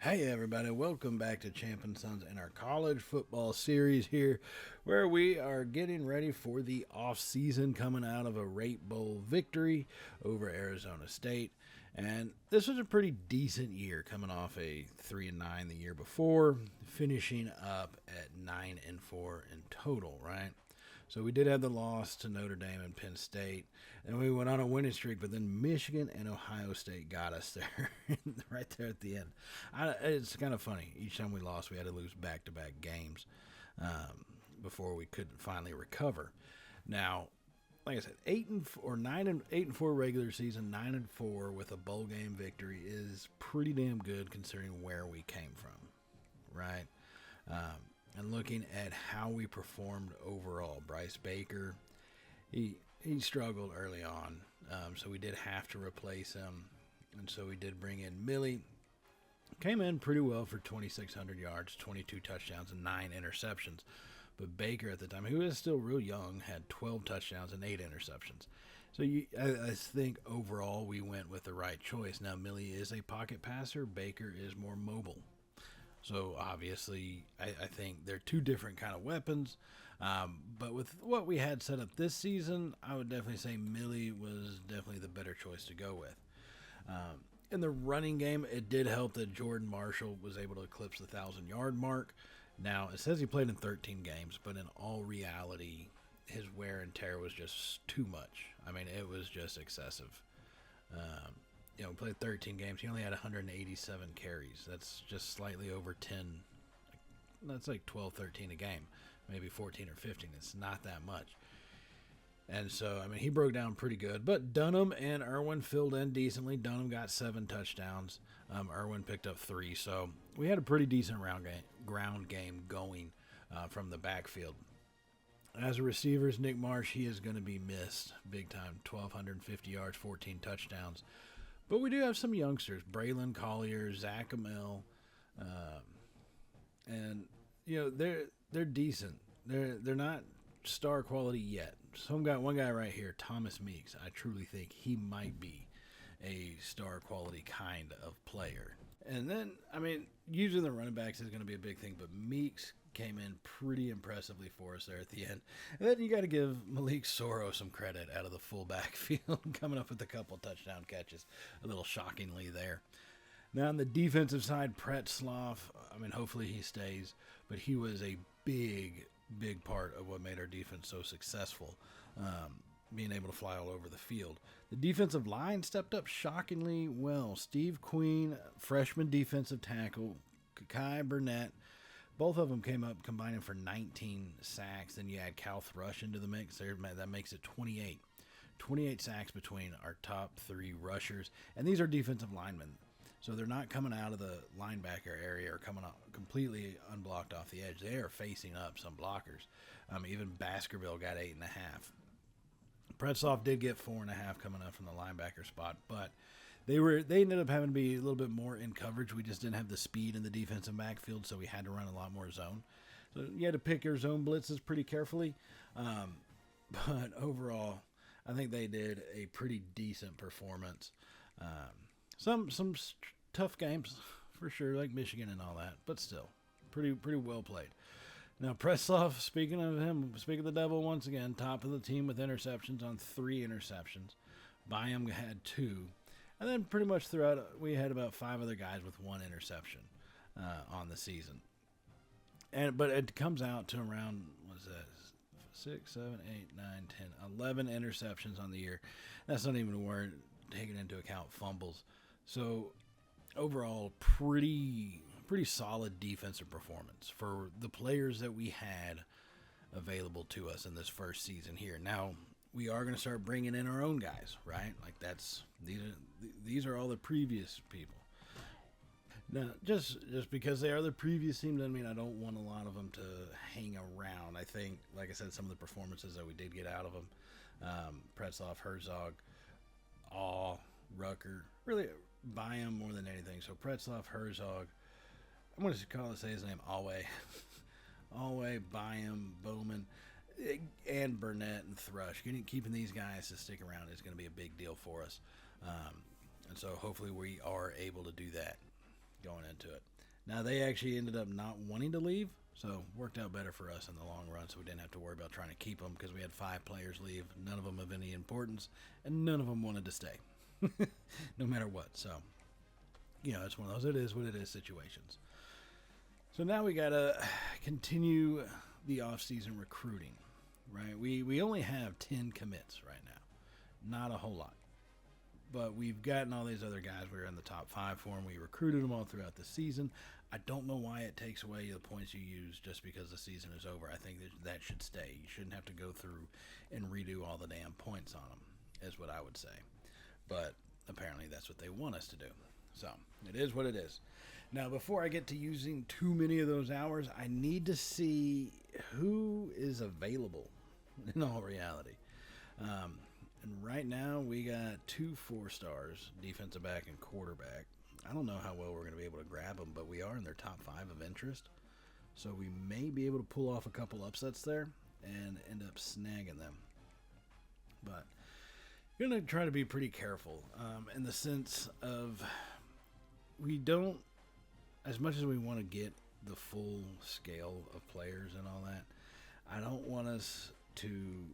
Hey everybody, welcome back to Champion Sons in our college football series here, where we are getting ready for the offseason coming out of a Rate Bowl victory over Arizona State. And this was a pretty decent year coming off a 3-9 the year before, finishing up at 9-4 in total, right? So we did have the loss to Notre Dame and Penn State, and we went on a winning streak. But then Michigan and Ohio State got us there, right there at the end. It's kind of funny. Each time we lost, we had to lose back-to-back games before we could finally recover. Now, like I said, 8-4 regular season, 9-4 with a bowl game victory is pretty damn good considering where we came from, right? And looking at how we performed overall, Bryce Baker, he struggled early on, so we did have to replace him, and so we did bring in Millie. Came in pretty well for 2,600 yards, 22 touchdowns, and 9 interceptions. But Baker at the time, who is still real young, had 12 touchdowns and 8 interceptions. So I think overall we went with the right choice. Now Millie is a pocket passer. Baker is more mobile. So obviously, I think they're two different kind of weapons. But with what we had set up this season, I would definitely say Millie was definitely the better choice to go with. In the running game, it did help that Jordan Marshall was able to eclipse the 1,000-yard mark. Now, it says he played in 13 games, but in all reality, his wear and tear was just too much. I mean, it was just excessive. Played 13 games. He only had 187 carries. That's just slightly over 10. That's like 12, 13 a game. Maybe 14 or 15. It's not that much. And so, I mean, he broke down pretty good. But Dunham and Irwin filled in decently. Dunham got 7 touchdowns. Irwin picked up 3. So we had a pretty decent ground game going from the backfield. As a receivers, Nick Marsh, he is going to be missed big time. 1,250 yards, 14 touchdowns. But we do have some youngsters, Braylon Collier, Zach Amell, and they're decent. They're not star quality yet. One guy right here, Thomas Meeks. I truly think he might be a star quality kind of player. And then, I mean, using the running backs is going to be a big thing, but Meeks came in pretty impressively for us there at the end. And then you got to give Malik Soro some credit out of the full backfield, coming up with a couple touchdown catches, a little shockingly there. Now on the defensive side, Pretzloff, I mean, hopefully he stays, but he was a big part of what made our defense so successful, being able to fly all over the field. The defensive line stepped up shockingly well. Steve Queen, freshman defensive tackle, Kai Burnett, both of them came up combining for 19 sacks. Then you add Cal Thrush into the mix. That makes it 28. 28 sacks between our top 3 rushers. And these are defensive linemen. So they're not coming out of the linebacker area or coming out completely unblocked off the edge. They are facing up some blockers. Even Baskerville got 8.5. Pretzloff did get 4.5 coming up from the linebacker spot, but they ended up having to be a little bit more in coverage. We just didn't have the speed in the defensive backfield, so we had to run a lot more zone. So you had to pick your zone blitzes pretty carefully. But overall, I think they did a pretty decent performance. Some tough games for sure, like Michigan and all that, but still pretty well played. Now Pretzloff, speaking of the devil once again, top of the team with interceptions on 3 interceptions. Byam had 2. And then pretty much throughout, we had about 5 other guys with 1 interception on the season. But it comes out to around, 6, 7, 8, 9, 10, 11 interceptions on the year. That's not even word taking into account fumbles. So overall, pretty solid defensive performance for the players that we had available to us in this first season here. Now, we are going to start bringing in our own guys, right? Like these are all the previous people. Now, just because they are the previous team doesn't mean I don't want a lot of them to hang around. I think, like I said, some of the performances that we did get out of them, Pretzloff, Herzog, Rucker, really Byam more than anything. So Pretzloff, Herzog, I'm going to say his name, Alway, Byam, Bowman, and Burnett and Thrush. Keeping these guys to stick around is going to be a big deal for us. And so hopefully we are able to do that. going into it. Now, they actually ended up not wanting to leave, so worked out better for us in the long run, so we didn't have to worry about trying to keep them because we had 5 players leave, none of them of any importance, and none of them wanted to stay, no matter what. So, it's one of those it is what it is situations. So now we got to continue the off-season recruiting, right? We only have 10 commits right now, not a whole lot. But we've gotten all these other guys. We were in the top 5 for them. We recruited them all throughout the season. I don't know why it takes away the points you use just because the season is over. I think that should stay. You shouldn't have to go through and redo all the damn points on them, is what I would say. But apparently that's what they want us to do. So it is what it is. Now, before I get to using too many of those hours, I need to see who is available in all reality. And right now, we got 2 4-stars, defensive back and quarterback. I don't know how well we're going to be able to grab them, but we are in their top 5 of interest. So we may be able to pull off a couple upsets there and end up snagging them. But you're going to try to be pretty careful in the sense of we don't, as much as we want to get the full scale of players and all that, I don't want us to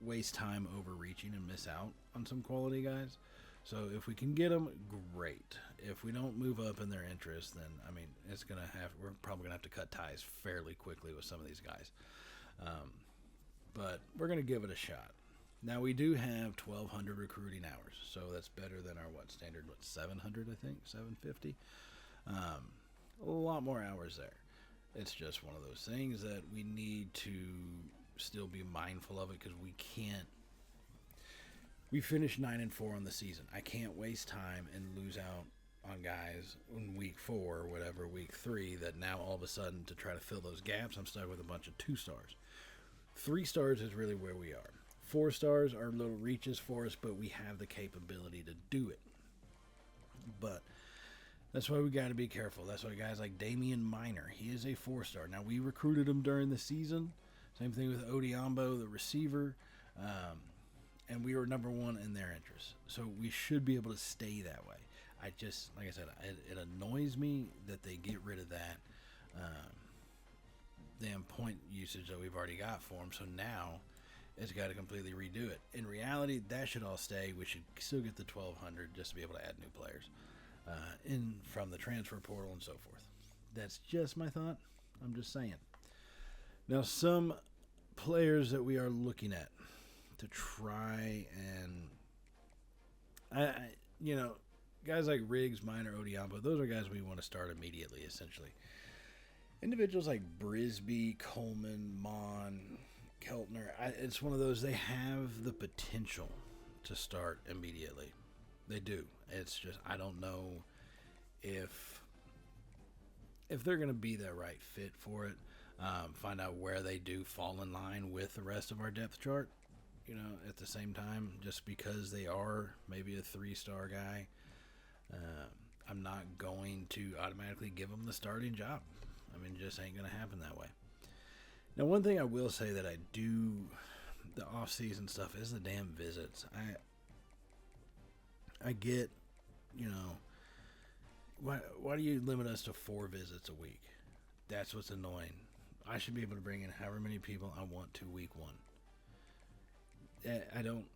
waste time overreaching and miss out on some quality guys. So if we can get them, great. If we don't move up in their interest, then we're probably gonna have to cut ties fairly quickly with some of these guys. But we're gonna give it a shot. Now we do have 1,200 recruiting hours, so that's better than our standard 700, I think 750. A lot more hours there. It's just one of those things that we need to still be mindful of it because we finished 9-4 on the season. I can't waste time and lose out on guys in week 4 or whatever, week 3, that now all of a sudden to try to fill those gaps, I'm stuck with a bunch of 2-stars. 3 stars is really where we are. 4 stars are little reaches for us, but we have the capability to do it. But that's why we got to be careful. That's why guys like Damian Minor, he is a 4-star. Now, we recruited him during the season. Same thing with Odiambo, the receiver, and we were number 1 in their interest. So we should be able to stay that way. I just, like I said, it annoys me that they get rid of that damn point usage that we've already got for them. So now it's got to completely redo it. In reality, that should all stay. We should still get the 1,200 just to be able to add new players in from the transfer portal and so forth. That's just my thought. I'm just saying. Now, some players that we are looking at to try and, guys like Riggs, Minor, Odiambo, those are guys we want to start immediately, essentially. Individuals like Brisby, Coleman, Mon, Keltner, it's one of those, they have the potential to start immediately. They do. It's just, I don't know if they're going to be the right fit for it. Find out where they do fall in line with the rest of our depth chart, at the same time, just because they are maybe a 3-star guy. I'm not going to automatically give them the starting job. Just ain't going to happen that way. Now, one thing I will say that I do, the off-season stuff, is the damn visits. I get, why do you limit us to 4 visits a week? That's what's annoying. I should be able to bring in however many people I want to week 1. I don't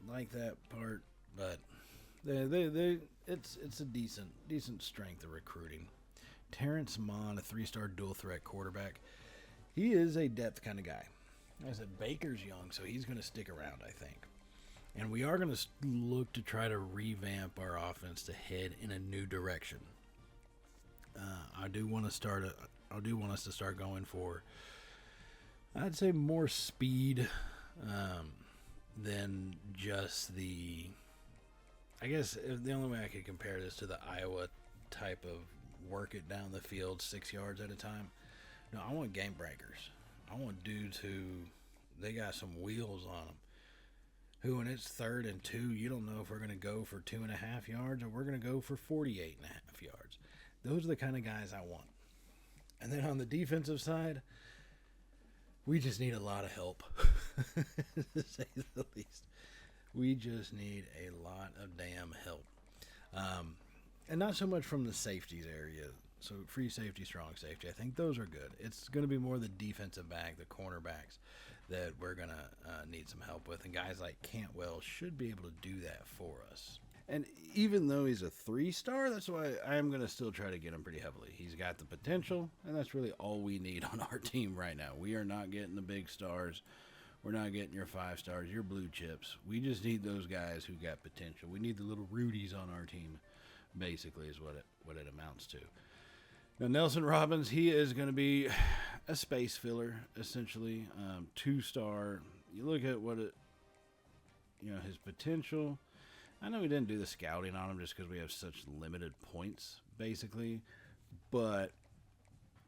like that part, but it's a decent strength of recruiting. Terrence Mon, a 3-star dual threat quarterback, he is a depth kind of guy. Like I said, Baker's young, so he's going to stick around, I think. And we are going to look to try to revamp our offense to head in a new direction. I do want us to start going for, I'd say, more speed than just the. I guess the only way I could compare this to the Iowa type of work it down the field 6 yards at a time. No, I want game breakers. I want dudes who they got some wheels on them. Who, when it's 3rd and 2, you don't know if we're going to go for 2.5 yards or we're going to go for 48.5 yards. Those are the kind of guys I want. And then on the defensive side, we just need a lot of help, to say the least. We just need a lot of damn help. and not so much from the safeties area. So free safety, strong safety, I think those are good. It's going to be more the defensive back, the cornerbacks, that we're going to need some help with. And guys like Cantwell should be able to do that for us. And even though he's a 3-star, that's why I am going to still try to get him pretty heavily. He's got the potential, and that's really all we need on our team right now. We are not getting the big stars. We're not getting your 5 stars, your blue chips. We just need those guys who got potential. We need the little Rudies on our team, basically, is what it amounts to. Now, Nelson Robbins, he is going to be a space filler, essentially. 2-star. You look at his potential. I know we didn't do the scouting on him just because we have such limited points, basically. But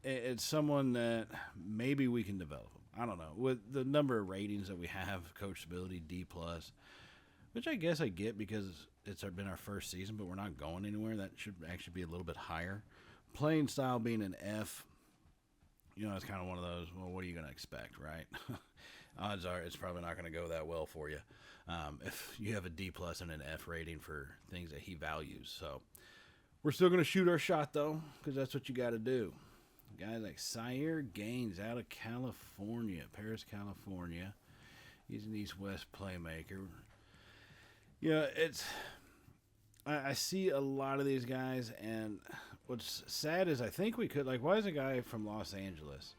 it's someone that maybe we can develop. I don't know. With the number of ratings that we have, coachability, D+, which I guess I get because it's been our first season, but we're not going anywhere. That should actually be a little bit higher. Playing style being an F, it's kind of one of those, well, what are you going to expect, right? Odds are it's probably not going to go that well for you if you have a D+ and an F rating for things that he values. So we're still going to shoot our shot, though, because that's what you got to do. Guys like Sire Gaines out of California, Paris, California. He's an East-West playmaker. I see a lot of these guys, and what's sad is I think we could, why is a guy from Los Angeles,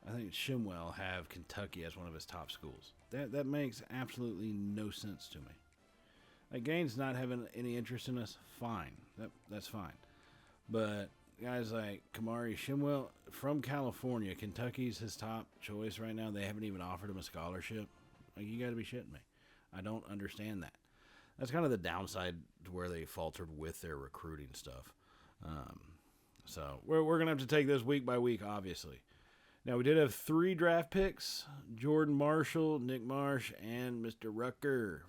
I think Shimwell, have Kentucky as one of his top schools? That makes absolutely no sense to me. Gaines not having any interest in us, fine. That's fine. But guys like Kamari Shimwell from California, Kentucky's his top choice right now. They haven't even offered him a scholarship. You got to be shitting me. I don't understand that. That's kind of the downside to where they faltered with their recruiting stuff. So we're going to have to take this week by week, obviously. Now, we did have 3 draft picks: Jordan Marshall, Nick Marsh, and Mr. Rucker.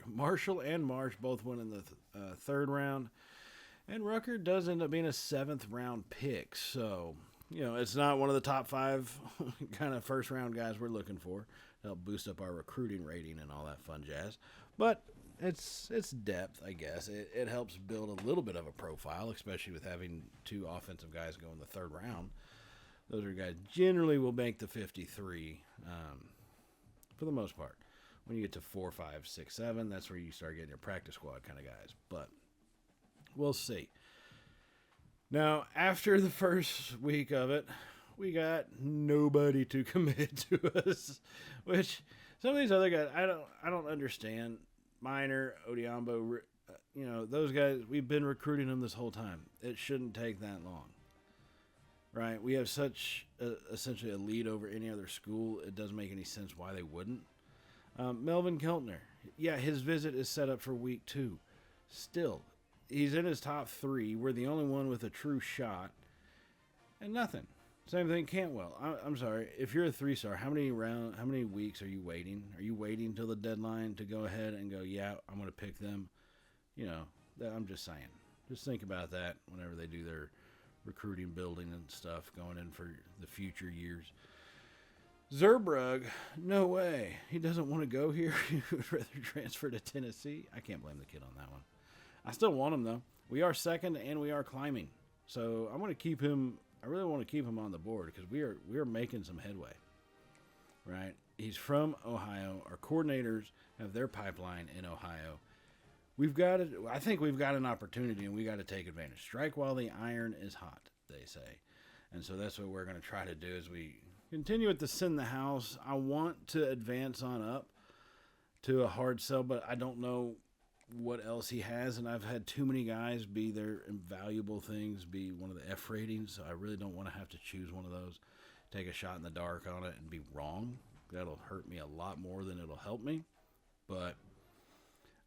Marshall and Marsh both went in the 3rd round. And Rucker does end up being a 7th-round pick. So, it's not one of the top 5 kind of first-round guys we're looking for to help boost up our recruiting rating and all that fun jazz. But it's depth, I guess. It helps build a little bit of a profile, especially with having 2 offensive guys go in the 3rd round. Those are guys generally will make the 53 for the most part. When you get to 4, 5, 6, 7, that's where you start getting your practice squad kind of guys. But we'll see. Now, after the first week of it, we got nobody to commit to us, which some of these other guys, I don't understand. Minor, Odiambo, those guys, we've been recruiting them this whole time. It shouldn't take that long, right? We have such essentially a lead over any other school. It doesn't make any sense why they wouldn't. Melvin Keltner, yeah, his visit is set up for week 2. Still, he's in his top 3. We're the only one with a true shot, and nothing. Same thing, Cantwell. I'm sorry. If you're a 3-star, how many weeks are you waiting? Are you waiting till the deadline to go ahead and go, yeah, I'm going to pick them? I'm just saying. Just think about that whenever they do their recruiting, building, and stuff going in for the future years. Zerbrug, no way. He doesn't want to go here. He would rather transfer to Tennessee. I can't blame the kid on that one. I still want him, though. We are 2nd, and we are climbing. So I'm going to keep him. I really want to keep him on the board because we are making some headway, right? He's from Ohio. Our coordinators have their pipeline in Ohio. I think we've got an opportunity, and we got to take advantage. Strike while the iron is hot, they say. And so that's what we're going to try to do as we continue with the Send the House. I want to advance on up to a hard sell, but I don't know what else he has, and I've had too many guys be their invaluable things, be one of the F ratings, so I really don't want to have to choose one of those, take a shot in the dark on it and be wrong. That'll hurt me a lot more than it'll help me, but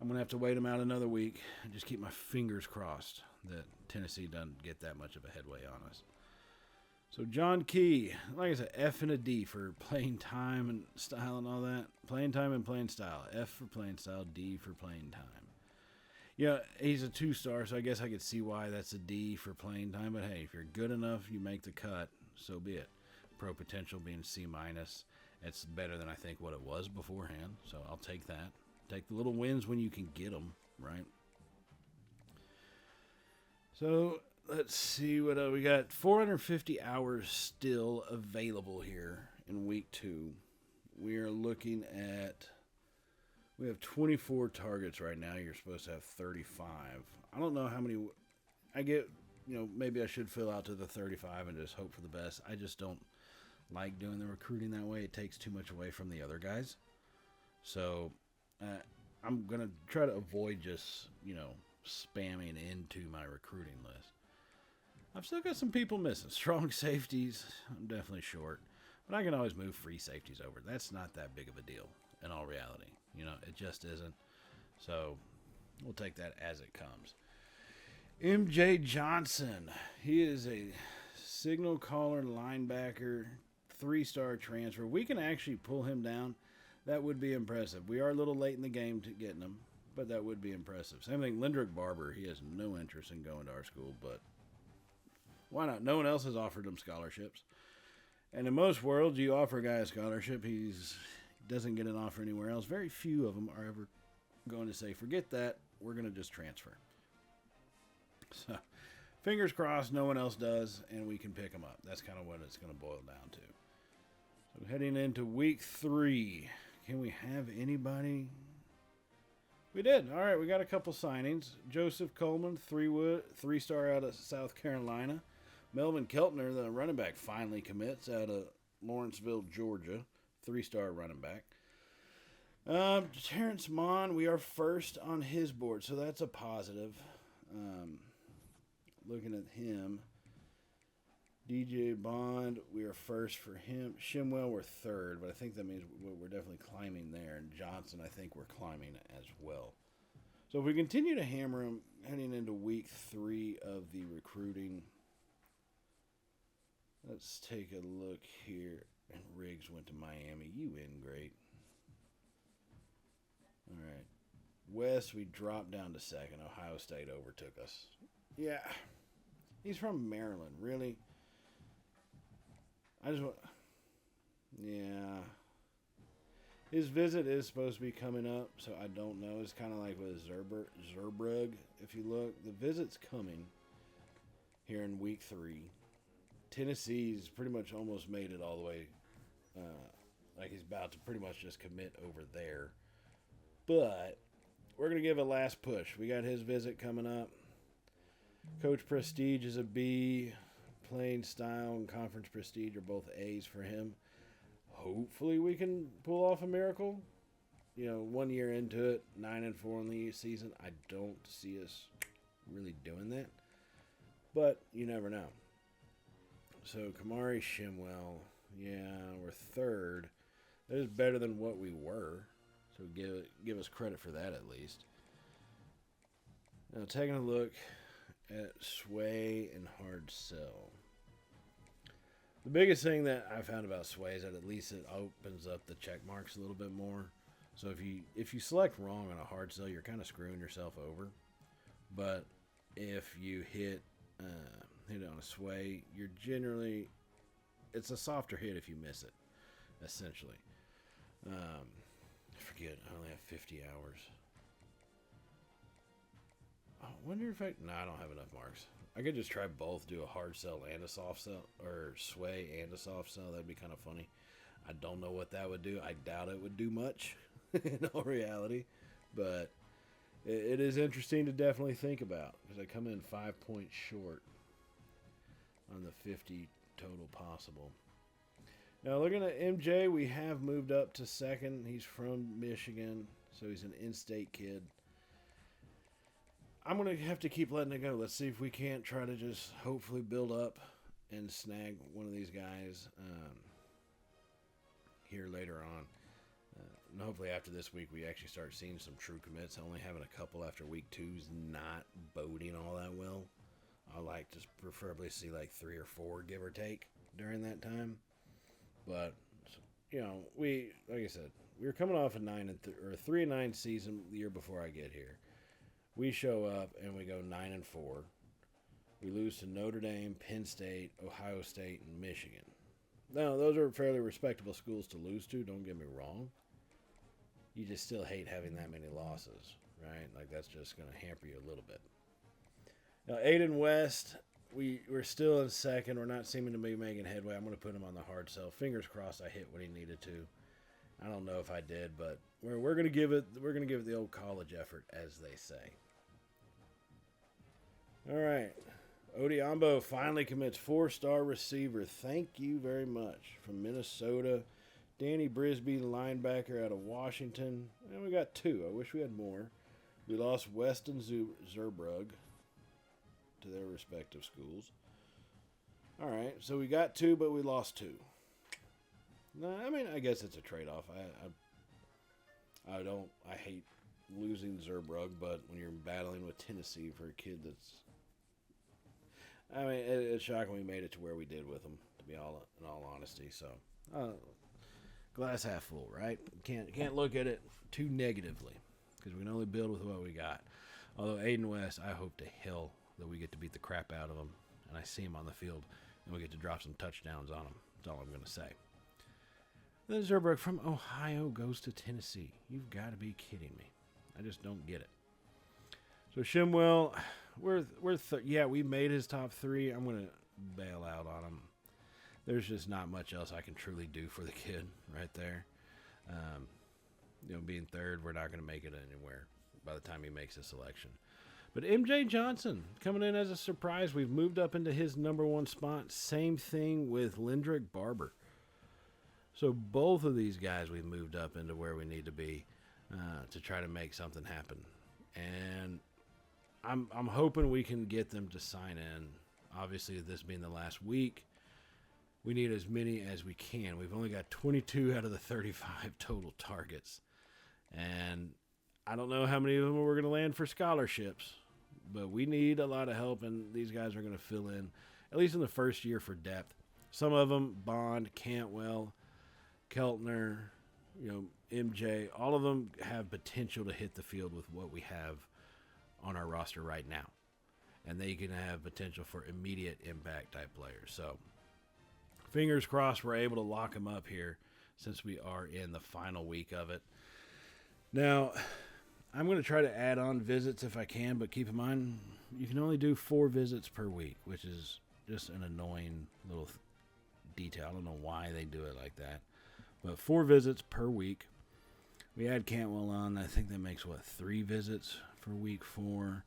I'm going to have to wait him out another week and just keep my fingers crossed that Tennessee doesn't get that much of a headway on us. So John Key, like I said, F and a D for playing time and style and all that. Playing time and playing style. F for playing style, D for playing time. He's a 2-star, so I guess I could see why that's a D for playing time. But, hey, if you're good enough, you make the cut, so be it. Pro potential being C-. It's better than I think what it was beforehand, so I'll take that. Take the little wins when you can get them, right? So let's see what we got. 450 hours still available here in week 2. We are looking at. We have 24 targets right now. You're supposed to have 35. I don't know how many. I get. Maybe I should fill out to the 35 and just hope for the best. I just don't like doing the recruiting that way. It takes too much away from the other guys. So I'm going to try to avoid just, spamming into my recruiting list. I've still got some people missing. Strong safeties, I'm definitely short. But I can always move free safeties over. That's not that big of a deal in all reality. It just isn't. So we'll take that as it comes. MJ Johnson. He is a signal caller linebacker, 3-star transfer. We can actually pull him down. That would be impressive. We are a little late in the game to getting him, but that would be impressive. Same thing, Lindrick Barber. He has no interest in going to our school, but why not? No one else has offered him scholarships. And in most worlds, you offer a guy a scholarship, he doesn't get an offer anywhere else. Very few of them are ever going to say, forget that, we're going to just transfer. So, fingers crossed no one else does, and we can pick them up. That's kind of what it's going to boil down to. So, heading into week 3, can we have anybody? We did. All right, we got a couple signings. Joseph Coleman, 3-star out of South Carolina. Melvin Keltner, the running back, finally commits out of Lawrenceville, Georgia. 3-star running back. Terrence Mon, we are first on his board, so that's a positive. Looking at him. DJ Bond, we are first for him. Shimwell, we're third, but I think that means we're definitely climbing there. And Johnson, I think we're climbing as well. So if we continue to hammer him heading into week 3 of the recruiting, let's take a look here. And Riggs went to Miami. You in great. All right. West, we dropped down to second. Ohio State overtook us. Yeah. He's from Maryland. Really? Yeah. His visit is supposed to be coming up, so I don't know. It's kind of like with Zerbrug. If you look, the visit's coming here in week 3. Tennessee's pretty much almost made it all the way. Like he's about to pretty much just commit over there. But we're going to give a last push. We got his visit coming up. Coach Prestige is a B. Playing style and conference prestige are both A's for him. Hopefully we can pull off a miracle. 1 year into it, 9-4 in the season. I don't see us really doing that. But you never know. So Kamari Shimwell, yeah, we're third. That is better than what we were. So give us credit for that at least. Now taking a look at Sway and Hard Sell. The biggest thing that I found about Sway is that at least it opens up the check marks a little bit more. So if you select wrong on a hard sell, you're kind of screwing yourself over. But if you hit it on a Sway, you're generally, it's a softer hit if you miss it, essentially. I forget, I only have 50 hours. I wonder if I don't have enough marks. I could just try both, do a hard sell and a soft sell, or Sway and a soft sell. That'd be kind of funny. I don't know what that would do. I doubt it would do much in all reality, but it is interesting to definitely think about because I come in 5 points short on the 50 total possible. Now looking at MJ, we have moved up to second. He's from Michigan, so he's an in-state kid. I'm going to have to keep letting it go. Let's see if we can't try to just hopefully build up and snag one of these guys here later on. And hopefully after this week we actually start seeing some true commits. Only having a couple after week 2 is not boding all that well. I like to preferably see like 3 or 4 give or take during that time. But we, like I said, we were coming off a 3-9 season the year before I get here. We show up and we go 9-4. We lose to Notre Dame, Penn State, Ohio State, and Michigan. Now, those are fairly respectable schools to lose to, don't get me wrong. You just still hate having that many losses, right? Like, that's just going to hamper you a little bit. Now, Aiden West, we're still in second. We're not seeming to be making headway. I'm going to put him on the hard sell. Fingers crossed I hit what he needed to. I don't know if I did, but we're going to give it the old college effort, as they say. All right. Odiambo finally commits 4-star receiver. Thank you very much. From Minnesota. Danny Brisby, linebacker out of Washington. And we got 2. I wish we had more. We lost Weston Zerbrug to their respective schools. All right, so we got 2, but we lost 2. No, I mean, I guess it's a trade-off. I hate losing Zerbrug, but when you're battling with Tennessee for a kid that's, I mean, it's shocking we made it to where we did with him, to be in all honesty. So, glass half full, right? Can't look at it too negatively, because we can only build with what we got. Although Aiden West, I hope to hell that we get to beat the crap out of him, and I see him on the field, and we get to drop some touchdowns on him. That's all I'm going to say. Then Zerbrug from Ohio goes to Tennessee. You've got to be kidding me. I just don't get it. So Shimwell, we made his top 3. I'm going to bail out on him. There's just not much else I can truly do for the kid right there. Being third, we're not going to make it anywhere by the time he makes a selection. But MJ Johnson coming in as a surprise. We've moved up into his number 1 spot. Same thing with Lindrick Barber. So both of these guys we've moved up into where we need to be to try to make something happen. And I'm hoping we can get them to sign in. Obviously, this being the last week, we need as many as we can. We've only got 22 out of the 35 total targets. And I don't know how many of them we're going to land for scholarships, but we need a lot of help, and these guys are going to fill in, at least in the first year, for depth. Some of them, Bond, Cantwell, Keltner, MJ, all of them have potential to hit the field with what we have on our roster right now. And they can have potential for immediate impact type players. So, fingers crossed we're able to lock them up here since we are in the final week of it. Now, I'm going to try to add on visits if I can, but keep in mind, you can only do 4 visits per week, which is just an annoying little detail. I don't know why they do it like that. But 4 visits per week. We add Cantwell on. I think that makes, 3 visits for week 4.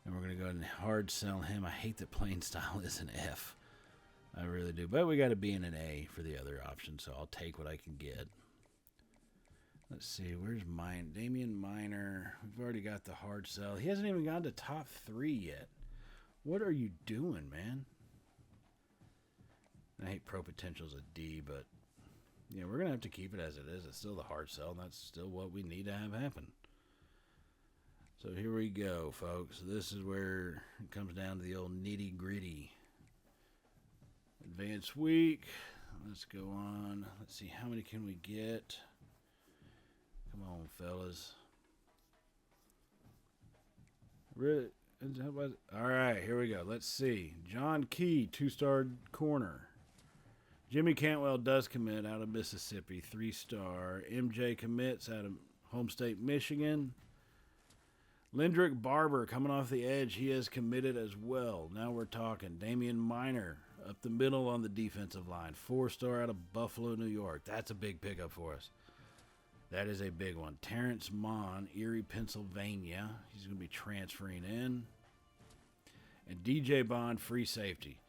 And we're going to go ahead and hard sell him. I hate that playing style is an F. I really do. But we got a B and an A for the other option, so I'll take what I can get. Let's see. Where's mine? Damian Minor. We've already got the hard sell. He hasn't even gone to top 3 yet. What are you doing, man? I hate pro potential's a D, but yeah, we're going to have to keep it as it is. It's still the hard sell, and that's still what we need to have happen. So here we go, folks. This is where it comes down to the old nitty-gritty. Advanced week. Let's go on. Let's see, how many can we get? Come on, fellas. Really? All right, here we go. Let's see. John Key, 2-star corner. Jimmy Cantwell does commit out of Mississippi, 3-star. MJ commits out of home state, Michigan. Lindrick Barber coming off the edge. He has committed as well. Now we're talking. Damian Minor up the middle on the defensive line. 4-star out of Buffalo, New York. That's a big pickup for us. That is a big one. Terrence Mon, Erie, Pennsylvania. He's going to be transferring in. And DJ Bond, free safety.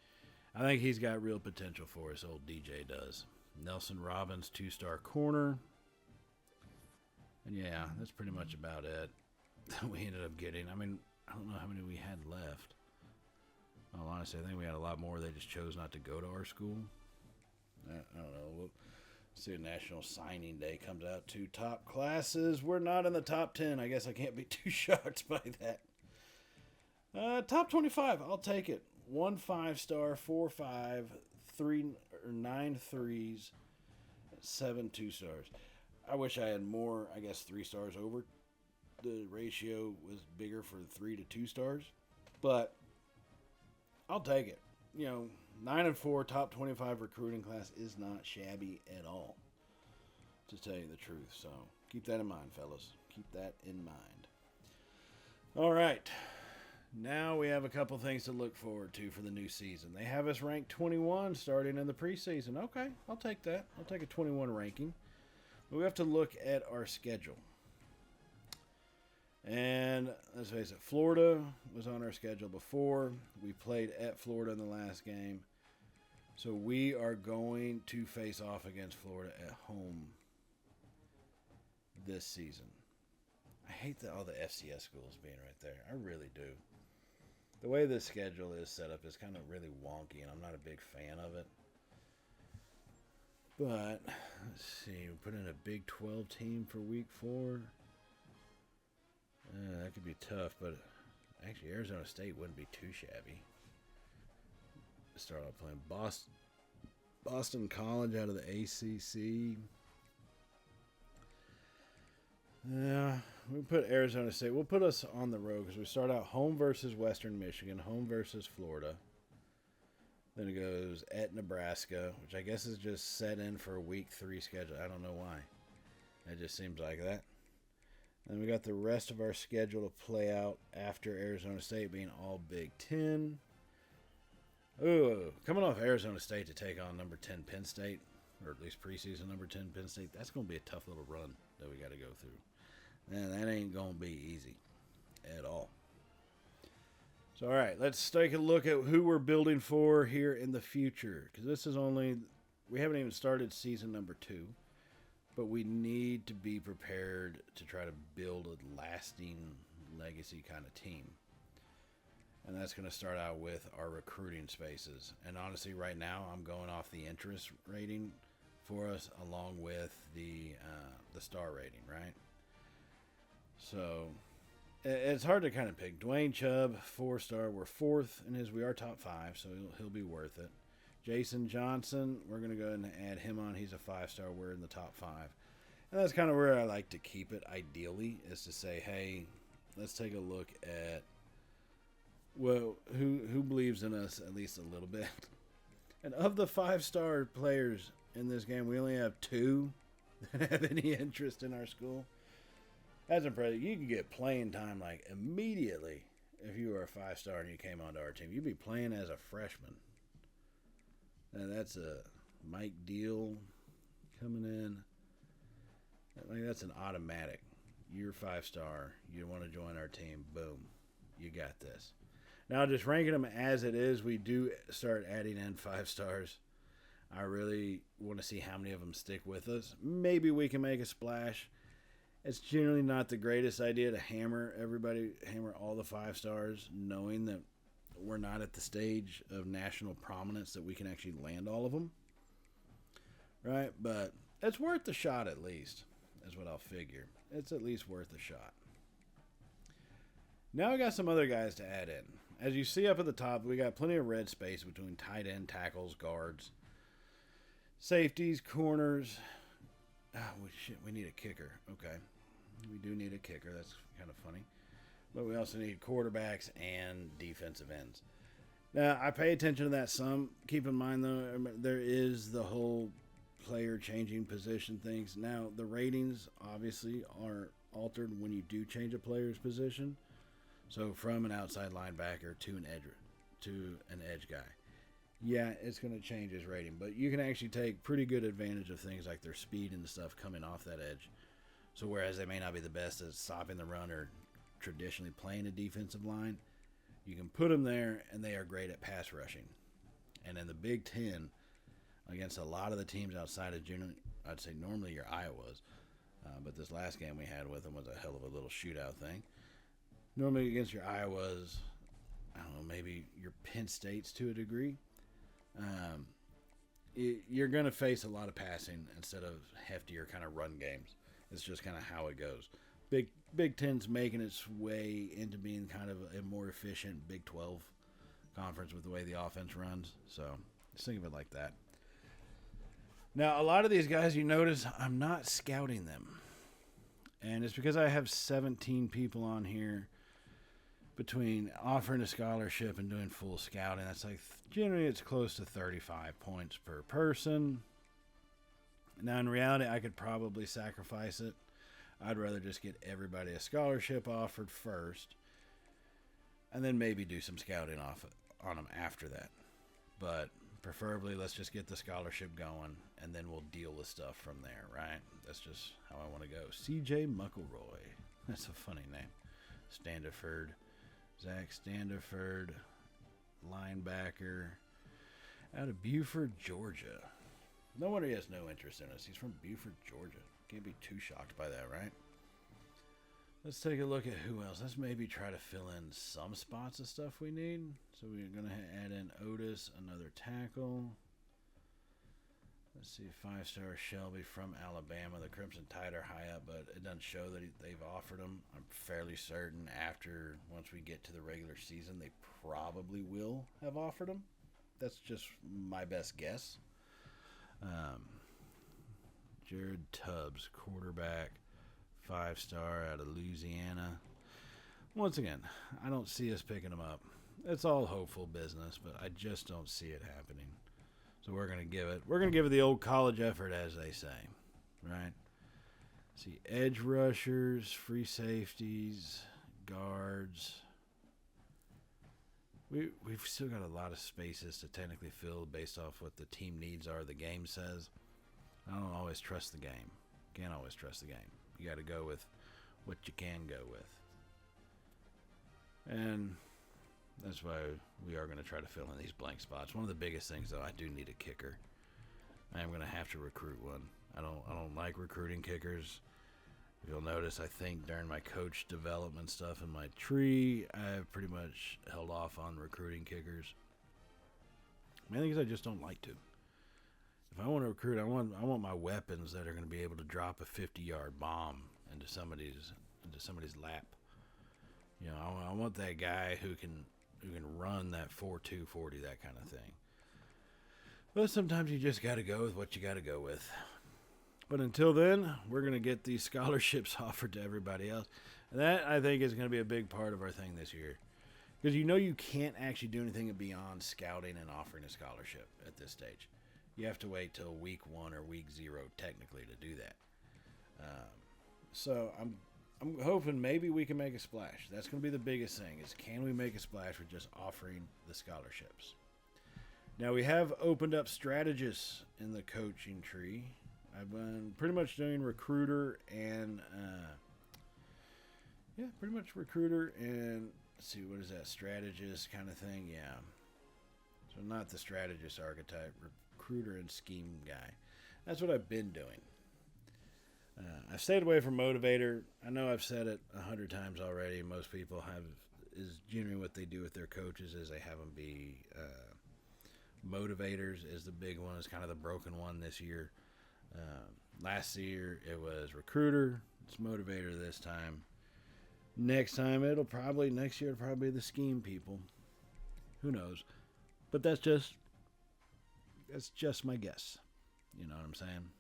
I think he's got real potential for us, old DJ does. Nelson Robbins, 2-star corner. And yeah, that's pretty much about it that we ended up getting. I mean, I don't know how many we had left. Well, honestly, I think we had a lot more. They just chose not to go to our school. I don't know. We'll see if National Signing Day comes out. 2 top classes. We're not in the top 10. I guess I can't be too shocked by that. Top 25. I'll take it. 1 5-star, 4 5, 3 or 9 3s, 7 2-stars. I wish I had more. I guess 3 stars over. The ratio was bigger for 3 to 2 stars, but I'll take it. 9 and 4 top 25 recruiting class is not shabby at all, to tell you the truth. So keep that in mind, fellas. Keep that in mind. All right. Now we have a couple things to look forward to for the new season. They have us ranked 21 starting in the preseason. Okay, I'll take that. I'll take a 21 ranking. But we have to look at our schedule. And let's face it, Florida was on our schedule before. We played at Florida in the last game. So we are going to face off against Florida at home this season. I hate all the FCS schools being right there. I really do. The way this schedule is set up is kind of really wonky, and I'm not a big fan of it. But, let's see. We put in a Big 12 team for Week 4. That could be tough, but actually Arizona State wouldn't be too shabby. Start off playing Boston College out of the ACC. Yeah, we put Arizona State. We'll put us on the road because we start out home versus Western Michigan, home versus Florida. Then it goes at Nebraska, which I guess is just set in for a Week 3 schedule. I don't know why. It just seems like that. Then we got the rest of our schedule to play out after Arizona State being all Big 10. Oh, coming off Arizona State to take on number 10 Penn State, or at least preseason number 10 Penn State, that's going to be a tough little run that we got to go through. Man, that ain't going to be easy at all. So, all right, let's take a look at who we're building for here in the future. Because this is we haven't even started season number 2. But we need to be prepared to try to build a lasting legacy kind of team. And that's going to start out with our recruiting spaces. And honestly, right now, I'm going off the interest rating for us along with the star rating, right? So it's hard to kind of pick. Dwayne Chubb, 4-star. We're 4th in his. We are top 5, so he'll be worth it. Jason Johnson, we're going to go ahead and add him on. He's a 5-star. We're in the top 5. And that's kind of where I like to keep it, ideally, is to say, hey, let's take a look at, well, who believes in us at least a little bit. And of the 5-star players in this game, we only have 2 that have any interest in our school. That's impressive. You can get playing time like immediately if you were a 5-star and you came onto our team. You'd be playing as a freshman. And that's a Mike Deal coming in. Like that's an automatic. You're 5-star. You want to join our team. Boom. You got this. Now, just ranking them as it is, we do start adding in 5-stars. I really want to see how many of them stick with us. Maybe we can make a splash. It's generally not the greatest idea to hammer all the 5-stars, knowing that we're not at the stage of national prominence that we can actually land all of them. Right? But it's worth the shot at least, is what I'll figure. It's at least worth a shot. Now we got some other guys to add in. As you see up at the top, we got plenty of red space between tight end, tackles, guards, safeties, corners. We need a kicker. Okay. We do need a kicker. That's kind of funny. But we also need quarterbacks and defensive ends. Now, I pay attention to that some. Keep in mind, though, there is the whole player changing position things. Now, the ratings, obviously, are altered when you do change a player's position. So, from an outside linebacker to an edge guy. Yeah, it's going to change his rating. But you can actually take pretty good advantage of things like their speed and stuff coming off that edge. So, whereas they may not be the best at stopping the run or traditionally playing a defensive line, you can put them there and they are great at pass rushing. And in the Big 10, against a lot of the teams outside of junior, I'd say normally your Iowas, but this last game we had with them was a hell of a little shootout thing. Normally against your Iowas, I don't know, maybe your Penn States to a degree, you're going to face a lot of passing instead of heftier kind of run games. It's just kind of how it goes. Big Ten's making its way into being kind of a more efficient Big 12 conference with the way the offense runs. So just think of it like that. Now, a lot of these guys, you notice, I'm not scouting them. And it's because I have 17 people on here between offering a scholarship and doing full scouting. That's like, generally it's close to 35 points per person. Now, in reality, I could probably sacrifice it. I'd rather just get everybody a scholarship offered first. and then maybe do some scouting on them after that. But preferably, let's just get the scholarship going, and then we'll deal with stuff from there, right? That's just how I want to go. C.J. Muckleroy. That's a funny name. Standiford. Zach Standiford, linebacker, out of Buford, Georgia. No wonder he has no interest in us. He's from Buford, Georgia. Can't be too shocked by that, right? Let's take a look at who else. Let's maybe try to fill in some spots of stuff we need. So we're going to add in Otis, another tackle. Let's see, 5-star Shelby from Alabama. The Crimson Tide are high up, but it doesn't show that they've offered him. I'm fairly certain once we get to the regular season, they probably will have offered him. That's just my best guess. Jared Tubbs, quarterback, 5-star out of Louisiana. Once again, I don't see us picking him up. It's all hopeful business, but I just don't see it happening. So we're gonna give it the old college effort, as they say, right? See, edge rushers, free safeties, guards. We've still got a lot of spaces to technically fill based off what the team needs are. The game says. I don't always trust the game. Can't always trust the game. You got to go with what you can go with, and that's why we are going to try to fill in these blank spots. One of the biggest things, though, I do need a kicker. I am going to have to recruit one. I don't like recruiting kickers. You'll notice, I think, during my coach development stuff in my tree, I've pretty much held off on recruiting kickers. Mainly because I just don't like to. If I want to recruit, I want my weapons that are going to be able to drop a 50-yard bomb into somebody's lap. You know, I want that guy who can run that 4.2 40, that kind of thing. But sometimes you just got to go with what you got to go with. But until then, we're going to get these scholarships offered to everybody else. And that, I think, is going to be a big part of our thing this year. Because you can't actually do anything beyond scouting and offering a scholarship at this stage. You have to wait till week 1 or week 0, technically, to do that. So I'm hoping maybe we can make a splash. That's going to be the biggest thing, is can we make a splash with just offering the scholarships? Now, we have opened up strategists in the coaching tree. I've been pretty much doing recruiter and, let's see, what is that, strategist kind of thing? Yeah. So not the strategist archetype, recruiter and scheme guy. That's what I've been doing. I've stayed away from motivator. I know I've said it 100 times already. Most people is generally what they do with their coaches is they have them be motivators is the big one. It's kind of the broken one this year. Last year it was recruiter. It's motivator this time. Next year it'll probably be the scheme people. Who knows? But that's just my guess. You know what I'm saying?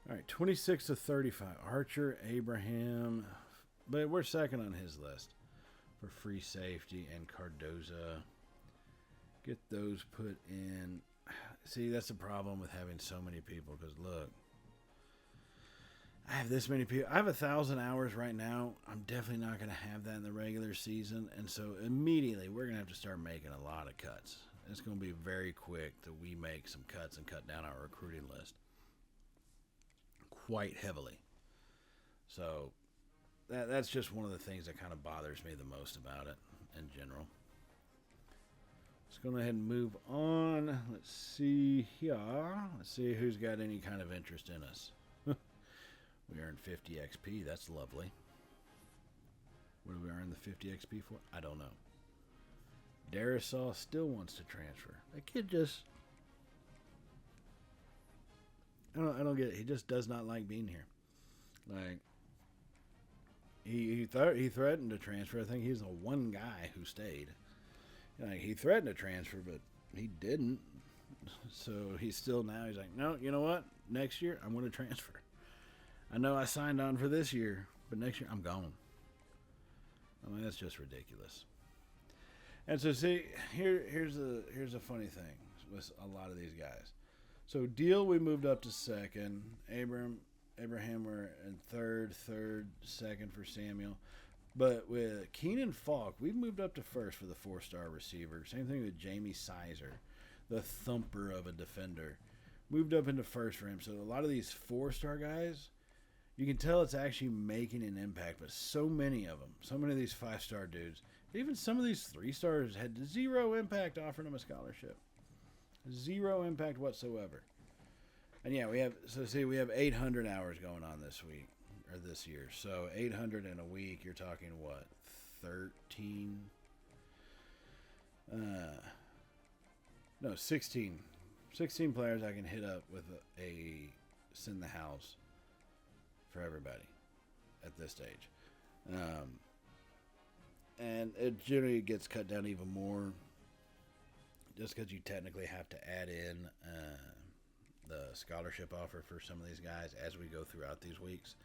All right, 26-35. Archer, Abraham, but we're second on his list for free safety, and Cardoza. Get those put in. See, that's the problem with having so many people, because look, I have this many people. I have 1,000 hours right now. I'm definitely not going to have that in the regular season, and so immediately we're going to have to start making a lot of cuts. It's going to be very quick that we make some cuts and cut down our recruiting list quite heavily. So that's just one of the things that kind of bothers me the most about it in general. Let's go ahead and move on. Let's see here. Let's see who's got any kind of interest in us. We earned 50 XP. That's lovely. What do we earn the 50 XP for? I don't know. Darisaw still wants to transfer. That kid just... I don't get it. He just does not like being here. Like, he threatened to transfer. I think he's the one guy who stayed. Like, he threatened to transfer, but he didn't. So he's like, no, you know what? Next year, I'm going to transfer. I know I signed on for this year, but next year, I'm gone. I mean, that's just ridiculous. And so, see, here's a funny thing with a lot of these guys. So, Deal, we moved up to second. Abraham, we're in third, second for Samuel. But with Keenan Falk, we've moved up to first for the 4-star receiver. Same thing with Jamie Sizer, the thumper of a defender. Moved up into first for him. So a lot of these 4-star guys, you can tell it's actually making an impact. But so many of them, so many of these 5-star dudes, even some of these 3-stars had zero impact offering them a scholarship. Zero impact whatsoever. And yeah, we have 800 hours going on this week. Or this year. So 800 in a week, you're talking what? 13? No, 16. 16 players I can hit up with a send the house for everybody at this stage. And it generally gets cut down even more just because you technically have to add in the scholarship offer for some of these guys as we go throughout these weeks.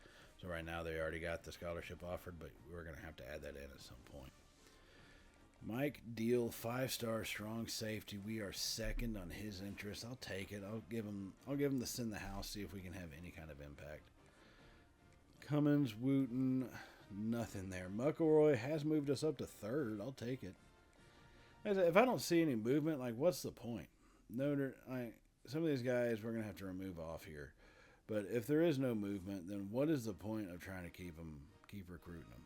So right now they already got the scholarship offered, but we're going to have to add that in at some point. Mike Deal, 5-star strong safety. We are second on his interest. I'll take it. I'll give him the send the house, see if we can have any kind of impact. Cummins, Wooten, nothing there. McElroy has moved us up to third. I'll take it. If I don't see any movement, like what's the point? Some of these guys we're going to have to remove off here. But if there is no movement, then what is the point of trying to keep recruiting them?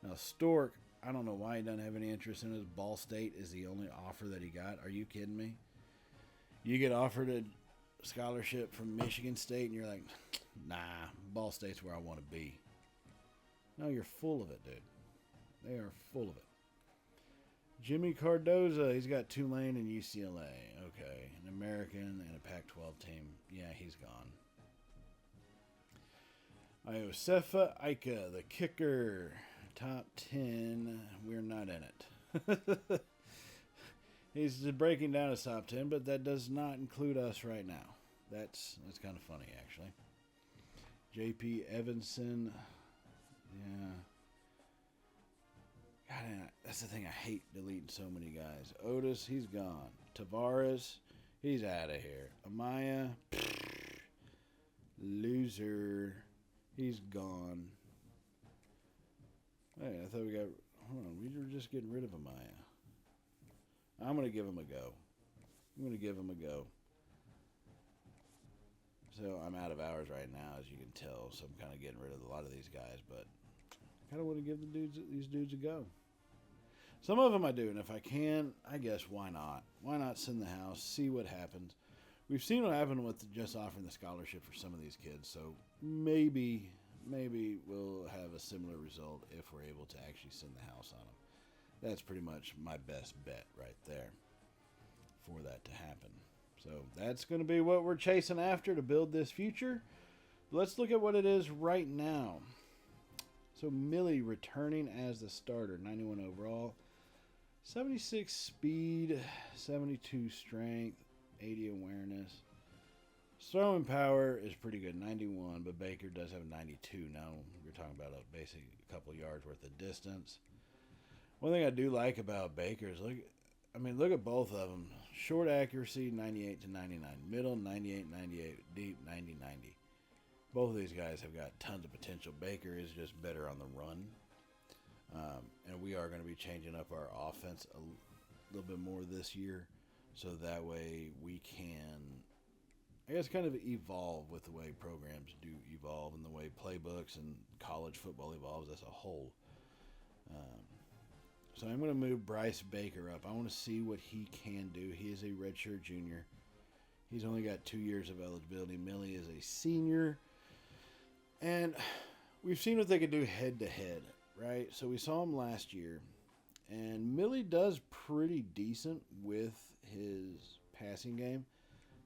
Now, Stork, I don't know why he doesn't have any interest in his. Ball State is the only offer that he got. Are you kidding me? You get offered a scholarship from Michigan State, and you're like, nah, Ball State's where I want to be. No, you're full of it, dude. They are full of it. Jimmy Cardoza, he's got Tulane and UCLA. Okay, an American and a Pac-12 team. Yeah, he's gone. Iosefa Ika, the kicker, top 10. We're not in it. He's breaking down his top 10, but that does not include us right now. That's kind of funny, actually. J.P. Evanson, yeah. God, that's the thing. I hate deleting so many guys. Otis, he's gone. Tavares, he's out of here. Amaya, loser. He's gone. Hey, I thought we got... Hold on, we were just getting rid of Amaya. I'm going to give him a go. So I'm out of hours right now, as you can tell. So I'm kind of getting rid of a lot of these guys, but I kind of want to give these dudes a go. Some of them I do, and if I can, I guess why not? Why not send the house, see what happens? We've seen what happened with just offering the scholarship for some of these kids, so maybe we'll have a similar result if we're able to actually send the house on them. That's pretty much my best bet right there for that to happen. So that's going to be what we're chasing after to build this future. Let's look at what it is right now. So Millie returning as the starter, 91 overall, 76 speed, 72 strength, 80 awareness. Throwing power is pretty good, 91, but Baker does have 92. Now you're talking about a couple yards worth of distance. One thing I do like about Baker is look at both of them. Short accuracy, 98 to 99. Middle, 98, 98. Deep, 90, 90. Both of these guys have got tons of potential. Baker is just better on the run. And we are going to be changing up our offense a little bit more this year. So that way we can, I guess, kind of evolve with the way programs do evolve and the way playbooks and college football evolves as a whole. So I'm going to move Bryce Baker up. I want to see what he can do. He is a redshirt junior. He's only got 2 years of eligibility. Millie is a senior. And we've seen what they can do head-to-head, right? So we saw him last year. And Millie does pretty decent with his passing game.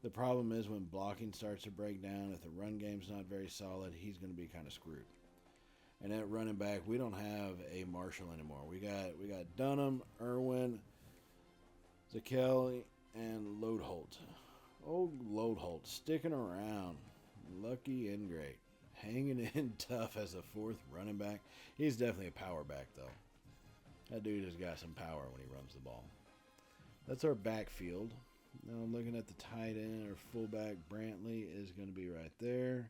The problem is when blocking starts to break down, if the run game's not very solid, he's going to be kind of screwed. And at running back, we don't have a Marshall anymore. We got Dunham, Irwin, Zakelli, and Loadholt. Oh, Loadholt, sticking around. Lucky and great. Hanging in tough as a fourth running back. He's definitely a power back, though. That dude has got some power when he runs the ball. That's our backfield. Now I'm looking at the tight end or fullback. Brantley is going to be right there.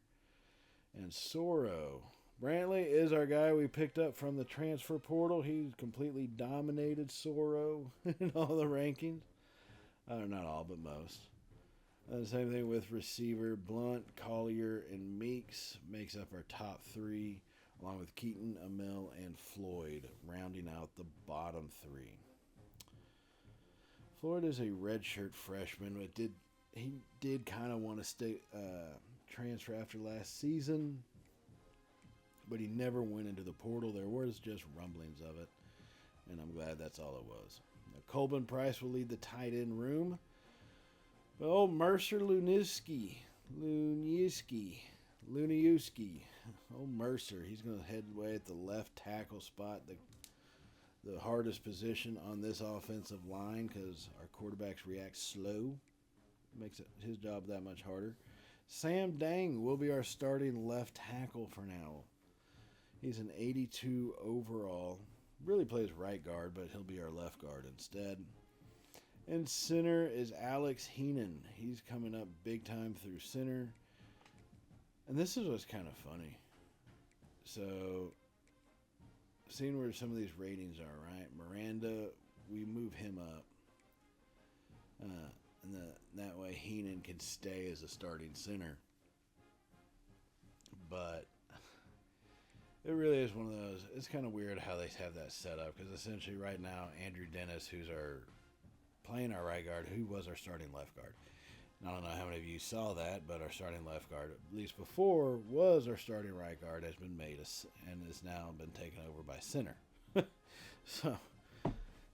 And Soro, Brantley is our guy we picked up from the transfer portal. He's completely dominated Soro in all the rankings. Not all, but most. Same thing with receiver. Blunt, Collier, and Meeks makes up our top three, along with Keaton, Amell, and Floyd, rounding out the bottom three. Floyd is a redshirt freshman, but he did kind of want to transfer after last season, but he never went into the portal. There was just rumblings of it, and I'm glad that's all it was. Now, Colbin Price will lead the tight end room. But old Mercer Luniewski. Old Mercer, he's going to head away at the left tackle spot, the hardest position on this offensive line because our quarterbacks react slow. Makes his job that much harder. Sam Dang will be our starting left tackle for now. He's an 82 overall. Really plays right guard, but he'll be our left guard instead. And center is Alex Heenan. He's coming up big time through center. And this is what's kind of funny. So, seeing where some of these ratings are, right? Miranda, we move him up. And that way Heenan can stay as a starting center. But it really is one of those. It's kind of weird how they have that set up because essentially right now Andrew Dennis, who's playing our right guard, who was our starting left guard. And I don't know how many of you saw that, but our starting left guard, at least before, was our starting right guard, has been made and has now been taken over by center. So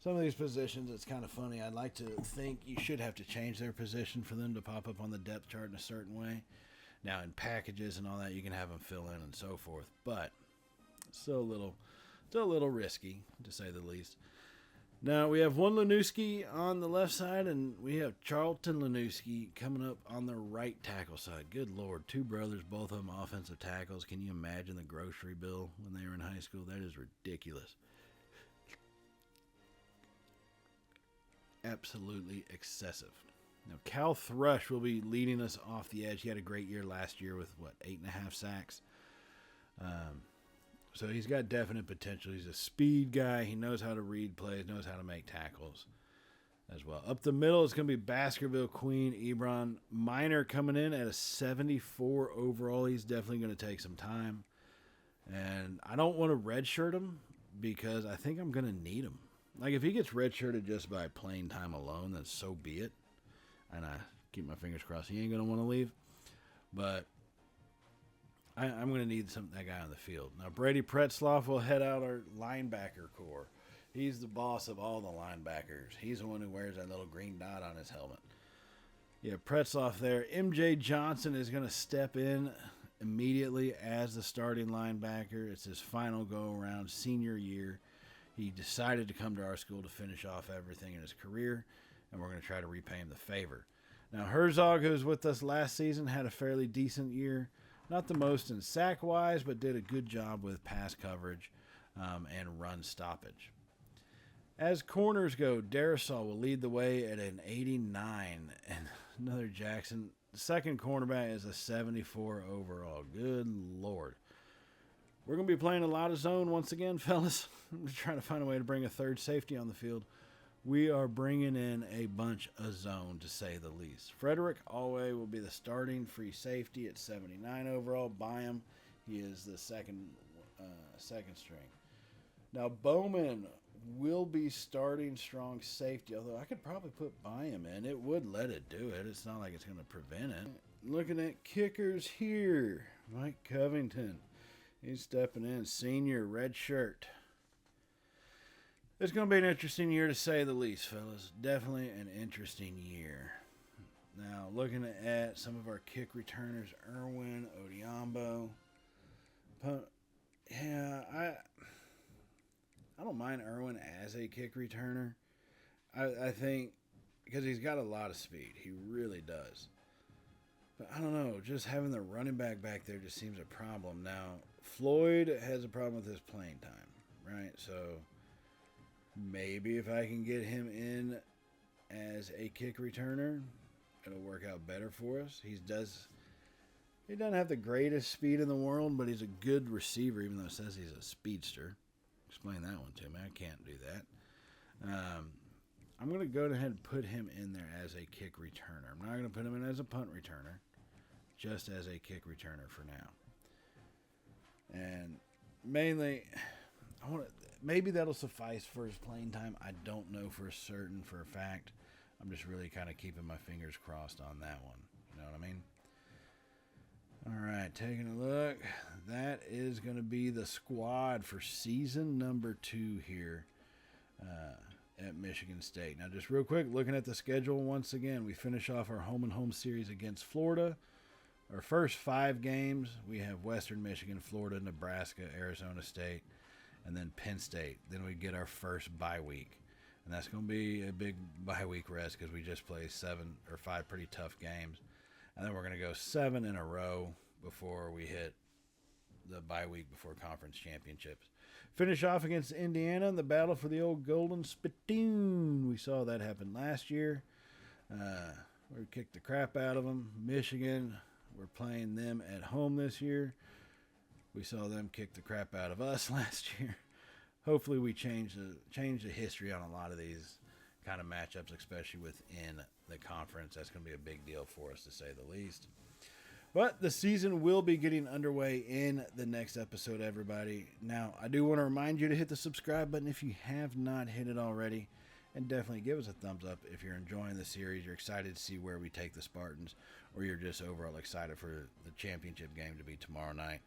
some of these positions, it's kind of funny. I'd like to think you should have to change their position for them to pop up on the depth chart in a certain way. Now, in packages and all that, you can have them fill in and so forth, but still a little risky, to say the least. Now, we have one Luniewski on the left side, and we have Charlton Luniewski coming up on the right tackle side. Good Lord, two brothers, both of them offensive tackles. Can you imagine the grocery bill when they were in high school? That is ridiculous. Absolutely excessive. Now, Cal Thrush will be leading us off the edge. He had a great year last year with, 8.5 sacks. So he's got definite potential. He's a speed guy. He knows how to read plays, knows how to make tackles as well. Up the middle, it's going to be Baskerville Queen, Ebron Minor coming in at a 74 overall. He's definitely going to take some time. And I don't want to redshirt him because I think I'm going to need him. Like, if he gets redshirted just by playing time alone, then so be it. And I keep my fingers crossed he ain't going to want to leave. But I'm going to need that guy on the field. Now, Brady Pretzloff will head out our linebacker core. He's the boss of all the linebackers. He's the one who wears that little green dot on his helmet. Yeah, Pretzloff there. MJ Johnson is going to step in immediately as the starting linebacker. It's his final go-around senior year. He decided to come to our school to finish off everything in his career, and we're going to try to repay him the favor. Now, Herzog, who was with us last season, had a fairly decent year. Not the most in sack-wise, but did a good job with pass coverage and run stoppage. As corners go, Darrisaw will lead the way at an 89. And another Jackson. The second cornerback is a 74 overall. Good Lord. We're going to be playing a lot of zone once again, fellas. I'm trying to find a way to bring a third safety on the field. We are bringing in a bunch of zone, to say the least. Frederick Alway will be the starting free safety at 79 overall. Byam, he is the second string. Now, Bowman will be starting strong safety, although I could probably put Byam in. It would let it do it. It's not like it's going to prevent it. Looking at kickers here, Mike Covington. He's stepping in, senior, red shirt. It's going to be an interesting year, to say the least, fellas. Definitely an interesting year. Now, looking at some of our kick returners, Irwin, Odiombo. Yeah, I don't mind Irwin as a kick returner. I think because he's got a lot of speed. He really does. But I don't know, just having the running back there just seems a problem. Now, Floyd has a problem with his playing time, right? So maybe if I can get him in as a kick returner, it'll work out better for us. He doesn't have the greatest speed in the world, but he's a good receiver, even though it says he's a speedster. Explain that one to me. I can't do that. I'm going to go ahead and put him in there as a kick returner. I'm not going to put him in as a punt returner, just as a kick returner for now. And mainly, maybe that'll suffice for his playing time. I don't know for a fact. I'm just really kind of keeping my fingers crossed on that one. You know what I mean? All right, taking a look. That is going to be the squad for season number 2 here at Michigan State. Now, just real quick, looking at the schedule once again, we finish off our home-and-home series against Florida. Our first 5 games, we have Western Michigan, Florida, Nebraska, Arizona State, and then Penn State. Then we get our first bye week. And that's going to be a big bye week rest because we just played 5 pretty tough games. And then we're going to go 7 in a row before we hit the bye week before conference championships. Finish off against Indiana in the battle for the old Golden Spittoon. We saw that happen last year. We kicked the crap out of them. Michigan, we're playing them at home this year. We saw them kick the crap out of us last year. Hopefully we change the history on a lot of these kind of matchups, especially within the conference. That's going to be a big deal for us, to say the least. But the season will be getting underway in the next episode, everybody. Now, I do want to remind you to hit the subscribe button if you have not hit it already. And definitely give us a thumbs up if you're enjoying the series, you're excited to see where we take the Spartans, or you're just overall excited for the championship game to be tomorrow night.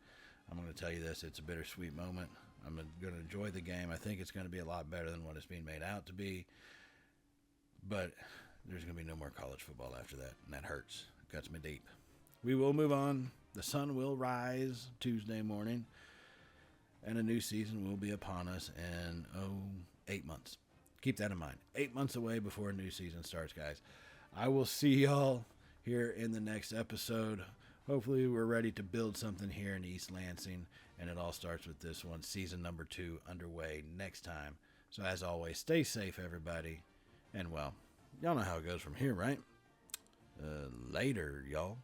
I'm going to tell you this, it's a bittersweet moment. I'm going to enjoy the game. I think it's going to be a lot better than what it's being made out to be. But there's going to be no more college football after that, and that hurts. It cuts me deep. We will move on. The sun will rise Tuesday morning, and a new season will be upon us in, 8 months. Keep that in mind. 8 months away before a new season starts, guys. I will see y'all here in the next episode. Hopefully we're ready to build something here in East Lansing, and it all starts with this one, season number 2, underway next time. So as always, stay safe, everybody. And, well, y'all know how it goes from here, right? Later, y'all.